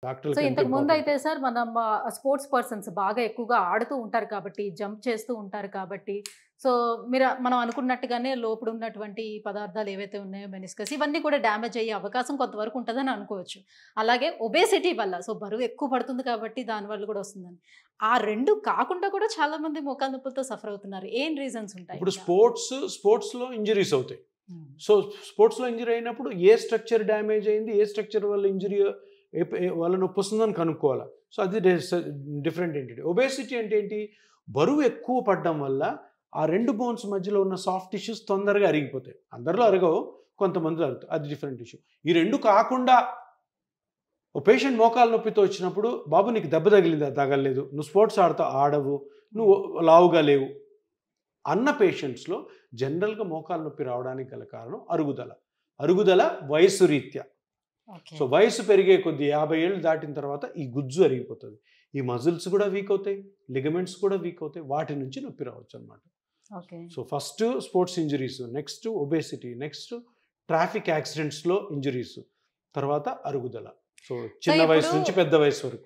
So డాక్టర్లకి ఎంత ఇంతకు ముందు ఇంపార్టెంట్. అయితే సార్ మనం స్పోర్ట్స్ పర్సన్స్ బాగా ఎక్కువగా ఆడుతూ ఉంటారు కాబట్టి, జంప్ చేస్తూ ఉంటారు కాబట్టి, సో మనం అనుకున్నట్టుగానే లోపల ఉన్నటువంటి ఈ పదార్థాలు ఏవైతే ఉన్నాయో మెనిస్కస్ ఇవన్నీ కూడా డ్యామేజ్ అయ్యే అవకాశం కొంతవరకు ఉంటదని అనుకోవచ్చు. అలాగే ఒబేసిటీ వల్ల సో బరువు ఎక్కువ పడుతుంది కాబట్టి దానివల్ల కూడా వస్తుందని. ఆ 2 కాకుండా కూడా చాలా మంది మోకాళ్ళ నొప్పులతో సఫర్ అవుతున్నారు. ఏం రీజన్స్ ఉంటాయి ఇప్పుడు ఇంకా? స్పోర్ట్స్‌లో ఇంజరీస్ అవుతాయి. హ్మ్. సో స్పోర్ట్స్‌లో ఇంజరీ అయినప్పుడు ఏ స్ట్రక్చర్ డ్యామేజ్ అయింది, ఏ స్ట్రక్చర్ వల్ల ఇంజరీ వల్ల నొప్పి వస్తుందని కనుక్కోవాలి. సో అది డిఫరెంట్ ఏంటి. ఒబేసిటీ అంటే ఏంటి? బరువు ఎక్కువ పడడం వల్ల ఆ 2 బోన్స్ మధ్యలో ఉన్న సాఫ్ట్ టిష్యూస్ తొందరగా అరిగిపోతాయి. అందరిలో అరగవు, కొంతమందిలో అరుగుతాయి. అది డిఫరెంట్ ఇష్యూ. ఈ 2 కాకుండా ఓ పేషెంట్ మోకాలు నొప్పితో వచ్చినప్పుడు, బాబు నీకు దెబ్బ తగిలిందా? తగలలేదు. నువ్వు స్పోర్ట్స్ ఆడవు, నువ్వు లావుగా లేవు అన్న పేషెంట్స్లో జనరల్గా మోకాలు నొప్పి రావడానికి గల కారణం అరుగుదల వయసు రీత్యా. ఓకే. సో వయసు పెరిగే కొద్దీ 50 ఏళ్ళు దాటిన తర్వాత ఈ గుజ్జు అరిగిపోతుంది. ఈ మజిల్స్ కూడా వీక్ అవుతాయి, లిగమెంట్స్ కూడా వీక్ అవుతాయి. వాటి నుంచి నొప్పి రావచ్చు అనమాట. Okay. So first sports injuries, next obesity, next traffic యాక్సిడెంట్స్లో ఇంజరీస్, తర్వాత అరుగుదల. సో చిన్న వయసు ఇప్పుడు నుంచి పెద్ద వయసు వరకు.